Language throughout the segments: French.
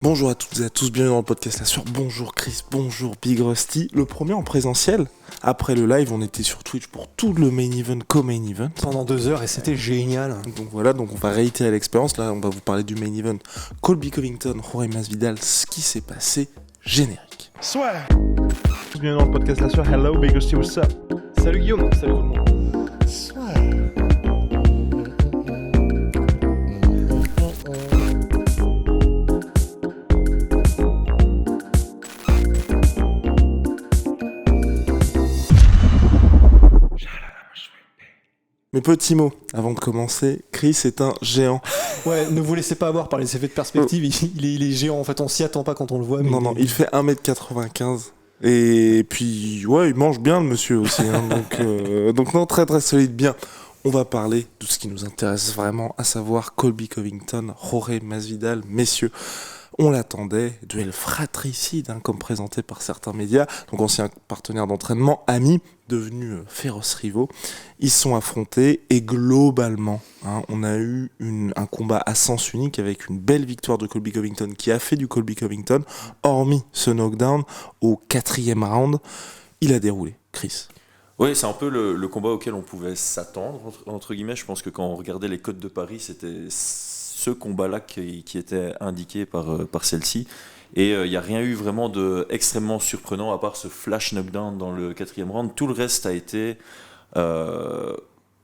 Bonjour à toutes et à tous, bienvenue dans le podcast là sur Bonjour Chris, bonjour Big Rusty. Le premier en présentiel, après le live on était sur Twitch pour tout le main event, co-main event. Pendant 2 heures et c'était génial. Donc voilà, donc on va réitérer l'expérience, là on va vous parler du main event. Colby Covington, Jorge Masvidal, ce qui s'est passé, générique. Soit. Bienvenue dans le podcast là sur Hello Big Rusty, what's up? Salut Guillaume, salut tout le monde. Mes petits mots, avant de commencer, Chris est un géant. Ouais, ne vous laissez pas avoir par les effets de perspective, il est géant en fait, on s'y attend pas quand on le voit. Mais Non, il fait 1m95. Et puis, ouais, il mange bien le monsieur aussi. Hein, donc non, très très solide, bien. On va parler de ce qui nous intéresse vraiment, à savoir Colby Covington, Jorge Masvidal, messieurs. On l'attendait, duel fratricide, hein, comme présenté par certains médias. Donc anciens partenaires d'entraînement, amis, devenus féroces rivaux. Ils se sont affrontés et globalement, hein, on a eu un combat à sens unique avec une belle victoire de Colby Covington qui a fait du Colby Covington, hormis ce knockdown au 4e round. Il a déroulé, Chris. Oui, c'est un peu le combat auquel on pouvait s'attendre, entre guillemets. Je pense que quand on regardait les codes de Paris, c'était ce combat-là qui était indiqué par celle-ci. Et il n'y a rien eu vraiment d'extrêmement surprenant, à part ce flash knockdown dans le 4e round. Tout le reste a été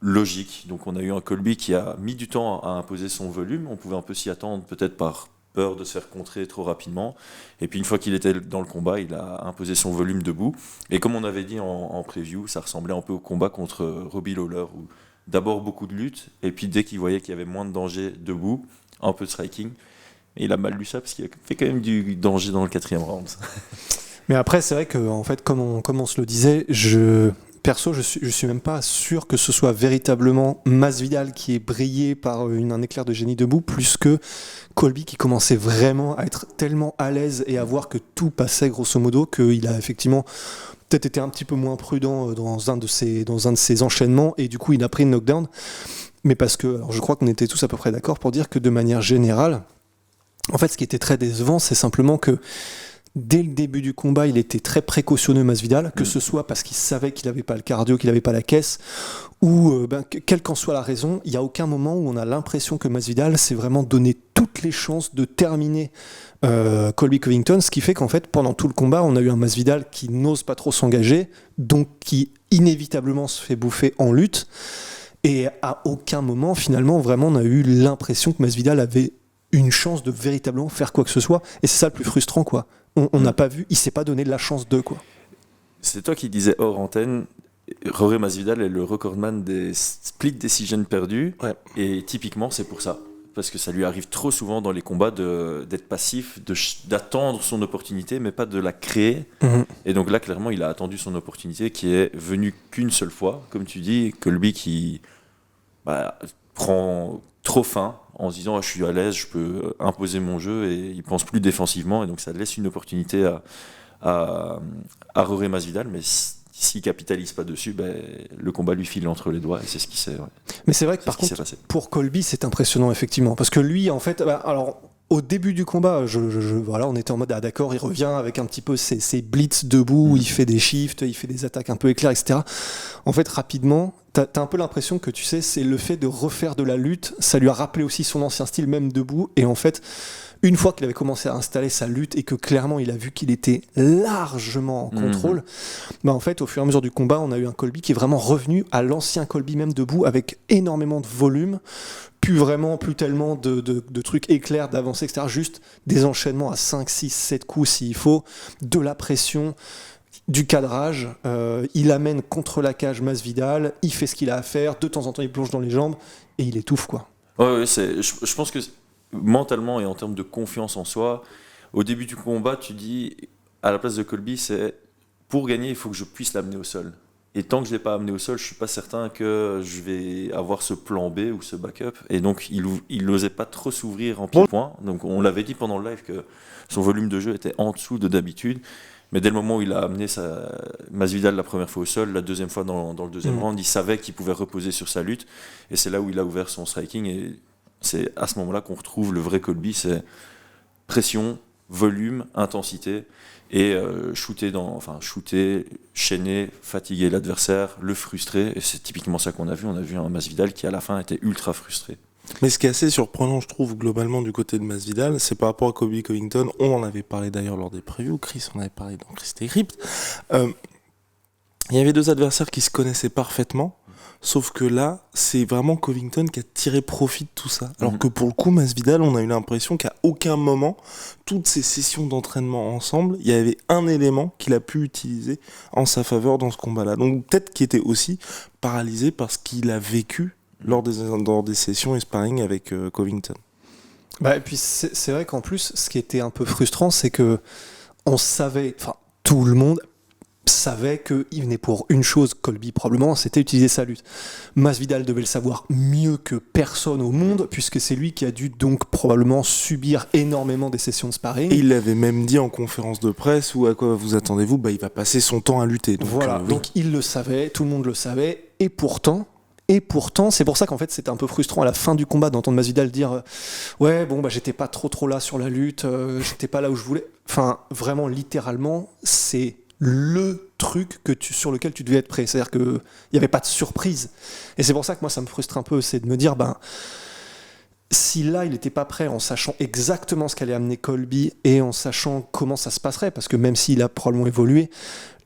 logique. Donc on a eu un Colby qui a mis du temps à imposer son volume. On pouvait un peu s'y attendre, peut-être par peur de se faire contrer trop rapidement. Et puis une fois qu'il était dans le combat, il a imposé son volume debout. Et comme on avait dit en preview, ça ressemblait un peu au combat contre Robbie Lawler, où d'abord beaucoup de lutte, et puis dès qu'il voyait qu'il y avait moins de danger debout, un peu de striking. Et il a mal lu ça parce qu'il a fait quand même du danger dans le 4e round. Mais après, c'est vrai que en fait, comme on se le disait, Perso, je suis même pas sûr que ce soit véritablement Masvidal qui ait brillé par un éclair de génie debout, plus que Colby qui commençait vraiment à être tellement à l'aise et à voir que tout passait grosso modo, qu'il a effectivement peut-être été un petit peu moins prudent dans un de ses enchaînements, et du coup il a pris une knockdown. Mais parce que, alors je crois qu'on était tous à peu près d'accord pour dire que de manière générale, en fait ce qui était très décevant, c'est simplement que dès le début du combat, il était très précautionneux, Masvidal, que ce soit parce qu'il savait qu'il n'avait pas le cardio, qu'il n'avait pas la caisse, ou quelle qu'en soit la raison, il n'y a aucun moment où on a l'impression que Masvidal s'est vraiment donné toutes les chances de terminer Colby Covington, ce qui fait qu'en fait, pendant tout le combat, on a eu un Masvidal qui n'ose pas trop s'engager, donc qui inévitablement se fait bouffer en lutte, et à aucun moment, finalement, vraiment, on a eu l'impression que Masvidal avait une chance de véritablement faire quoi que ce soit, et c'est ça le plus frustrant, quoi. On n'a pas vu, il s'est pas donné de la chance d'eux, quoi. C'est toi qui disais hors antenne, Jorge Masvidal est le recordman des split decisions perdus, Ouais. et typiquement c'est pour ça. Parce que ça lui arrive trop souvent dans les combats d'être passif, d'attendre son opportunité, mais pas de la créer. Et donc là, clairement, il a attendu son opportunité qui est venue qu'une seule fois. Comme tu dis, Colby qui prend trop fin en se disant je suis à l'aise, je peux imposer mon jeu, et il pense plus défensivement, et donc ça laisse une opportunité à Jorge Masvidal, mais s'il capitalise pas dessus, le combat lui file entre les doigts, et c'est ce qui s'est ouais, Mais c'est vrai que par contre, pour Colby, c'est impressionnant effectivement, parce que lui, en fait, alors au début du combat, voilà, on était en mode ah d'accord, il revient avec un petit peu ses blitz debout, il fait des shifts, il fait des attaques un peu éclairs, etc. En fait, rapidement, t'as un peu l'impression que tu sais, c'est le fait de refaire de la lutte, ça lui a rappelé aussi son ancien style, même debout, et en fait, une fois qu'il avait commencé à installer sa lutte et que clairement il a vu qu'il était largement en contrôle, en fait, au fur et à mesure du combat, on a eu un Colby qui est vraiment revenu à l'ancien Colby, même debout, avec énormément de volume, plus tellement de trucs éclairs, d'avancées, etc. Juste des enchaînements à 5, 6, 7 coups s'il faut, de la pression, du cadrage, il amène contre la cage Masvidal, il fait ce qu'il a à faire, de temps en temps il plonge dans les jambes et il étouffe, quoi. Ouais, je pense que mentalement et en termes de confiance en soi, au début du combat, tu dis, à la place de Colby, c'est pour gagner, il faut que je puisse l'amener au sol. Et tant que je ne l'ai pas amené au sol, je ne suis pas certain que je vais avoir ce plan B ou ce backup. Et donc, il n'osait pas trop s'ouvrir en pied-point. Donc, on l'avait dit pendant le live que son volume de jeu était en dessous de d'habitude. Mais dès le moment où il a amené Masvidal la première fois au sol, la deuxième fois dans le deuxième round, il savait qu'il pouvait reposer sur sa lutte. Et c'est là où il a ouvert son striking. Et c'est à ce moment-là qu'on retrouve le vrai Colby. C'est pression, volume, intensité, et shooter, chaîner, fatiguer l'adversaire, le frustrer. Et c'est typiquement ça qu'on a vu. On a vu un Masvidal qui, à la fin, était ultra frustré. Mais ce qui est assez surprenant, je trouve, globalement, du côté de Masvidal, c'est par rapport à Colby Covington. On en avait parlé d'ailleurs lors des previews. Chris en avait parlé dans Chris Decrypt. Il y avait deux adversaires qui se connaissaient parfaitement. Sauf que là, c'est vraiment Covington qui a tiré profit de tout ça. Alors que pour le coup, Masvidal, on a eu l'impression qu'à aucun moment, toutes ces sessions d'entraînement ensemble, il y avait un élément qu'il a pu utiliser en sa faveur dans ce combat-là. Donc peut-être qu'il était aussi paralysé par ce qu'il a vécu lors des sessions et sparring avec Covington. Et puis c'est vrai qu'en plus, ce qui était un peu frustrant, c'est que on savait, enfin tout le monde savait qu'il venait pour une chose, Colby probablement, c'était utiliser sa lutte. Masvidal devait le savoir mieux que personne au monde, puisque c'est lui qui a dû donc probablement subir énormément des sessions de sparring. Et il l'avait même dit en conférence de presse, ou à quoi vous attendez-vous, il va passer son temps à lutter. Donc, voilà, oui. Donc il le savait, tout le monde le savait, et pourtant, c'est pour ça qu'en fait c'était un peu frustrant à la fin du combat d'entendre Masvidal dire j'étais pas trop là sur la lutte, j'étais pas là où je voulais. Enfin, vraiment, littéralement, c'est le truc sur lequel tu devais être prêt. C'est-à-dire qu'il n'y avait pas de surprise. Et c'est pour ça que moi, ça me frustre un peu, c'est de me dire, si là, il n'était pas prêt en sachant exactement ce qu'allait amener Colby et en sachant comment ça se passerait, parce que même s'il a probablement évolué,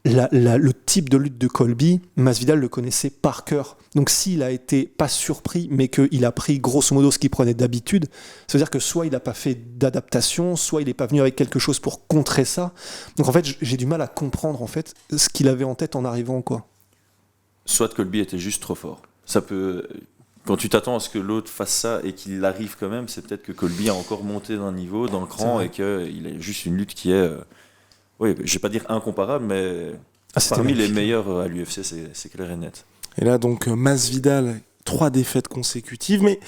le type de lutte de Colby, Masvidal le connaissait par cœur. Donc s'il a été pas surpris, mais qu'il a pris grosso modo ce qu'il prenait d'habitude, ça veut dire que soit il n'a pas fait d'adaptation, soit il n'est pas venu avec quelque chose pour contrer ça. Donc en fait, j'ai du mal à comprendre en fait ce qu'il avait en tête en arrivant, quoi. Soit Colby était juste trop fort. Ça peut... Quand tu t'attends à ce que l'autre fasse ça et qu'il arrive quand même, c'est peut-être que Colby a encore monté d'un niveau, d'un cran, et qu'il a juste une lutte qui est... Oui, je vais pas dire incomparable, mais parmi les meilleurs à l'UFC, c'est clair et net. Et là, donc, Masvidal, 3 défaites consécutives, mais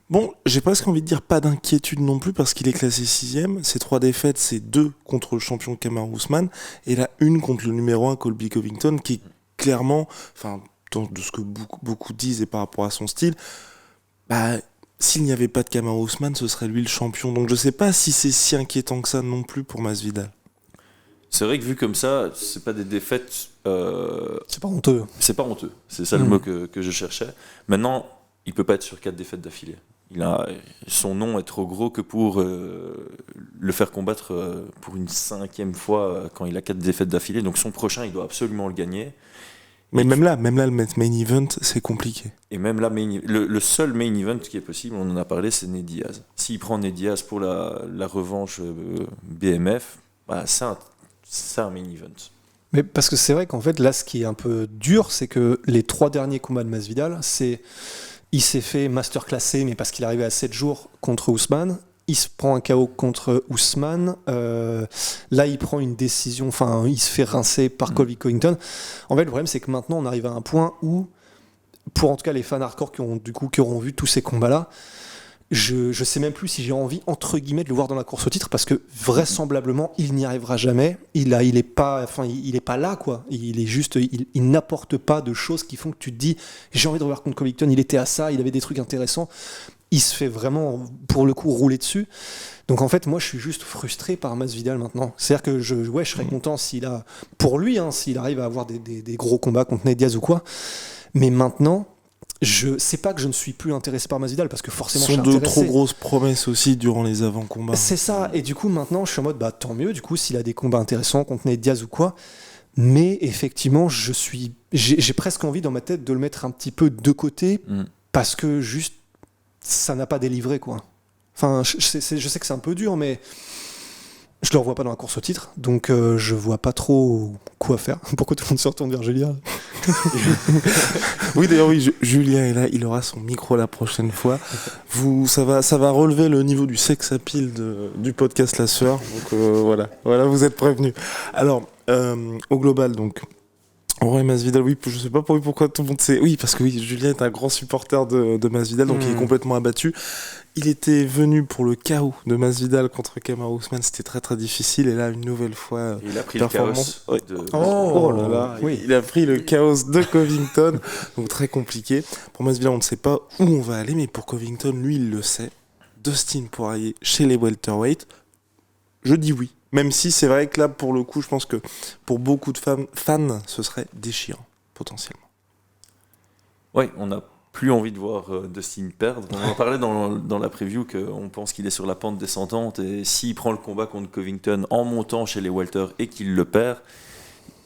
bon, j'ai presque envie de dire pas d'inquiétude non plus, parce qu'il est classé 6ème. Ces 3 défaites, c'est 2 contre le champion Kamaru Usman, et là, 1 contre le numéro 1, Colby Covington, qui est clairement, enfin, de ce que beaucoup disent et par rapport à son style, s'il n'y avait pas de Kamaru Usman, ce serait lui le champion. Donc je sais pas si c'est si inquiétant que ça non plus pour Masvidal. C'est vrai que vu comme ça, c'est pas des défaites. C'est pas honteux. C'est pas honteux. C'est ça le mot que je cherchais. Maintenant, il peut pas être sur 4 défaites d'affilée. Son nom est trop gros que pour le faire combattre pour une 5e fois quand il a 4 défaites d'affilée. Donc son prochain, il doit absolument le gagner. Mais même là, le main event, c'est compliqué. Et même là, le seul main event qui est possible, on en a parlé, c'est Ned Diaz. S'il prend Ned Diaz pour la revanche BMF, c'est un main event. Mais parce que c'est vrai qu'en fait, là, ce qui est un peu dur, c'est que les 3 derniers combats de Masvidal, il s'est fait masterclasser, mais parce qu'il arrivait à 7 jours contre Usman. Il se prend un KO contre Usman. Là, il prend une décision, il se fait rincer par Colby Covington. En fait, le problème, c'est que maintenant, on arrive à un point où, pour en tout cas les fans hardcore qui auront vu tous ces combats-là, je sais même plus si j'ai envie, entre guillemets, de le voir dans la course au titre, parce que vraisemblablement, il n'y arrivera jamais. Il est pas là, quoi. Il est juste, il n'apporte pas de choses qui font que tu te dis, j'ai envie de revoir contre Covington, il était à ça, il avait des trucs intéressants. Il se fait vraiment, pour le coup, rouler dessus. Donc en fait, moi, je suis juste frustré par Masvidal maintenant. C'est-à-dire que je serais content pour lui, s'il arrive à avoir des gros combats contre Ned Diaz ou quoi. Mais maintenant, c'est pas que je ne suis plus intéressé par Masvidal, parce que forcément, je suis intéressé. Ce sont de trop grosses promesses aussi durant les avant-combats. C'est ça. Et du coup, maintenant, je suis en mode, tant mieux, du coup, s'il a des combats intéressants contre Ned Diaz ou quoi. Mais effectivement, j'ai presque envie dans ma tête de le mettre un petit peu de côté, parce que juste, ça n'a pas délivré, quoi. Enfin, je sais que c'est un peu dur, mais je le revois pas dans la course au titre, donc je vois pas trop quoi faire. Pourquoi tout le monde se retourne vers Julien? Oui, d'ailleurs, Julien est là, il aura son micro la prochaine fois. Ça va relever le niveau du sex appeal du podcast La Sueur, donc voilà, vous êtes prévenus. Alors, au global, donc, Roy Masvidal, oui, je sais pas pourquoi tout le monde sait. Oui, parce que Julien est un grand supporter de Masvidal, donc il est complètement abattu. Il était venu pour le chaos de Masvidal contre Kamaru Usman, c'était très très difficile, et là, une nouvelle fois, il a pris le chaos Oh là là, oui. Il a pris le chaos de Covington, donc très compliqué. Pour Masvidal, on ne sait pas où on va aller, mais pour Covington, lui, il le sait. Dustin Poirier chez les welterweight. Je dis oui. Même si c'est vrai que là, pour le coup, je pense que pour beaucoup de fans, ce serait déchirant, potentiellement. Ouais, on n'a plus envie de voir Dustin perdre. On en parlait dans la preview qu'on pense qu'il est sur la pente descendante et s'il prend le combat contre Covington en montant chez les welter et qu'il le perd,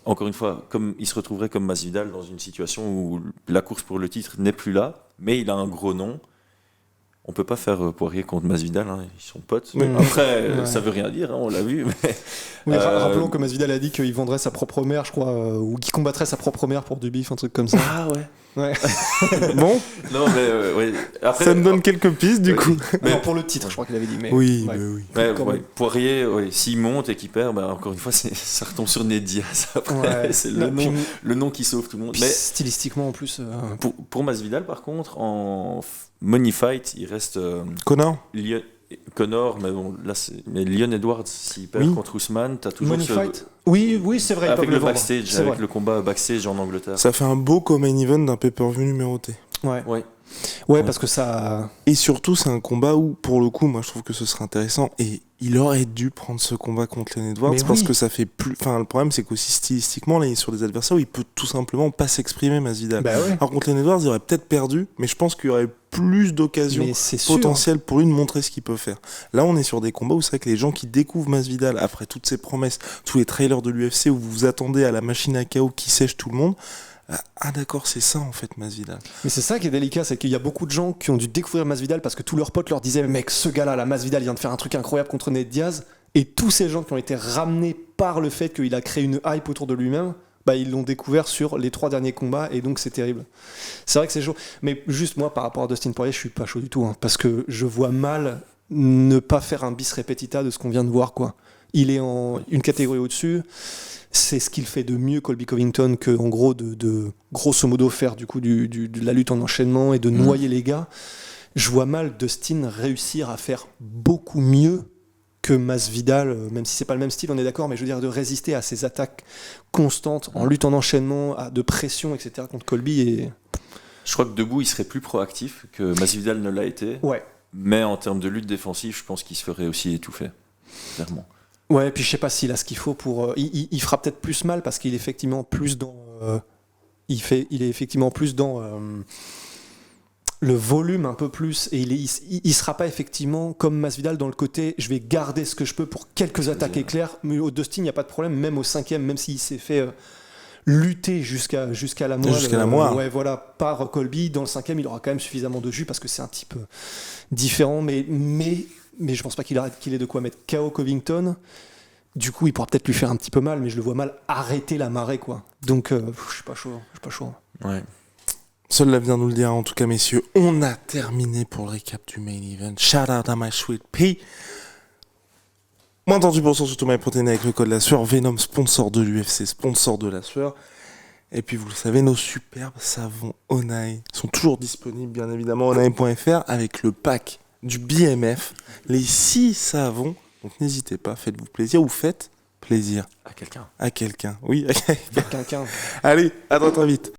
encore une fois, comme il se retrouverait comme Masvidal dans une situation où la course pour le titre n'est plus là, mais il a un gros nom. On peut pas faire Poirier contre Masvidal, hein, ils sont potes. Mais Après, ça veut rien dire, hein, on l'a vu. Mais, Oui, rappelons que Masvidal a dit qu'il vendrait sa propre mère, je crois, ou qu'il combattrait sa propre mère pour du bif, un truc comme ça. Ah ouais. Ouais. Bon, Non, mais ouais. Après, ça me donne quelques pistes, du coup. Mais- Non, pour le titre, je crois qu'il avait dit. Mais, Oui, ouais. mais oui. Ouais, Quand ouais, même. Poirier, ouais, s'il monte et qu'il perd, bah, encore une fois, ça retombe sur Ned Diaz. Après, Ouais. c'est Là, le nom qui sauve tout le monde. puis Mais stylistiquement, en plus. pour Masvidal, par contre, en money fight, il reste Connor Connor, mais bon, là, mais Leon Edwards, s'il perd Oui. contre Ousmane, t'as toujours Money fight. Oui, c'est vrai. ils avec peuvent le vendre. backstage, C'est avec vrai. le combat backstage en Angleterre. Ça fait un beau co-main event d'un pay-per-view numéroté. Ouais. Ouais. Ouais, parce que ça. Et surtout, c'est un combat où, pour le coup, moi je trouve que ce serait intéressant. Et il aurait dû prendre ce combat contre Leon Edwards Mais parce oui. que ça fait plus. Enfin, le problème, c'est qu'aussi stylistiquement, là, il est sur des adversaires où il peut tout simplement pas s'exprimer, Masvidal. Bah ouais. Alors, contre Leon Edwards, il aurait peut-être perdu, mais je pense qu'il y aurait plus d'occasions Mais c'est sûr. potentielles pour lui de montrer ce qu'il peut faire. Là, on est sur des combats où c'est vrai que les gens qui découvrent Masvidal après toutes ces promesses, tous les trailers de l'UFC où vous vous attendez à la machine à KO qui sèche tout le monde. Ah d'accord, c'est ça en fait Masvidal. Mais c'est ça qui est délicat, c'est qu'il y a beaucoup de gens qui ont dû découvrir Masvidal parce que tous leurs potes leur disaient mec, ce gars-là, la Masvidal, il vient de faire un truc incroyable contre Ned Diaz. Et tous ces gens qui ont été ramenés par le fait qu'il a créé une hype autour de lui-même, bah, ils l'ont découvert sur les 3 derniers combats et donc c'est terrible. C'est vrai que c'est chaud. Mais juste moi, par rapport à Dustin Poirier, je suis pas chaud du tout. Hein, parce que je vois mal ne pas faire un bis repetita de ce qu'on vient de voir, quoi. Il est en une catégorie au-dessus. C'est ce qu'il fait de mieux, Colby Covington, que en gros de grosso modo faire du coup de la lutte en enchaînement et de noyer les gars. Je vois mal Dustin réussir à faire beaucoup mieux que Masvidal, même si c'est pas le même style, on est d'accord, mais je veux dire de résister à ces attaques constantes en lutte en enchaînement, de pression, etc. contre Colby. Et Je crois que debout, il serait plus proactif que Masvidal ne l'a été. ouais. Mais en termes de lutte défensive, je pense qu'il se ferait aussi étouffer. Clairement. Ouais, puis je sais pas s'il a ce qu'il faut pour. Il fera peut-être plus mal parce qu'il est effectivement plus dans. Il est effectivement plus dans le volume un peu plus et il sera pas effectivement comme Masvidal dans le côté je vais garder ce que je peux pour quelques attaques éclairs. Mais au Dustin, il n'y a pas de problème, même au 5e, même s'il s'est fait lutter jusqu'à la moelle. Jusqu'à la moelle. Ouais, voilà, par Colby. Dans le 5e, il aura quand même suffisamment de jus parce que c'est un type différent, mais je pense pas qu'il ait de quoi mettre KO Covington. Du coup, il pourra peut-être lui faire un petit peu mal, mais je le vois mal arrêter la marée, quoi. Donc, je suis pas chaud. Ouais. Seul l'avenir nous le dira. En tout cas, messieurs, on a terminé pour le récap du main event. Shout out à my sweet pea. Moins de 30% sur tout MyProtein avec le code la sueur. Venom, sponsor de l'UFC, sponsor de la sueur. Et puis, vous le savez, nos superbes savons Onai sont toujours disponibles, bien évidemment, onai.fr avec le pack du BMF, les 6 savons. Donc, n'hésitez pas, faites-vous plaisir ou faites plaisir À quelqu'un. à quelqu'un. Oui, Quelqu'un. allez, à très vite.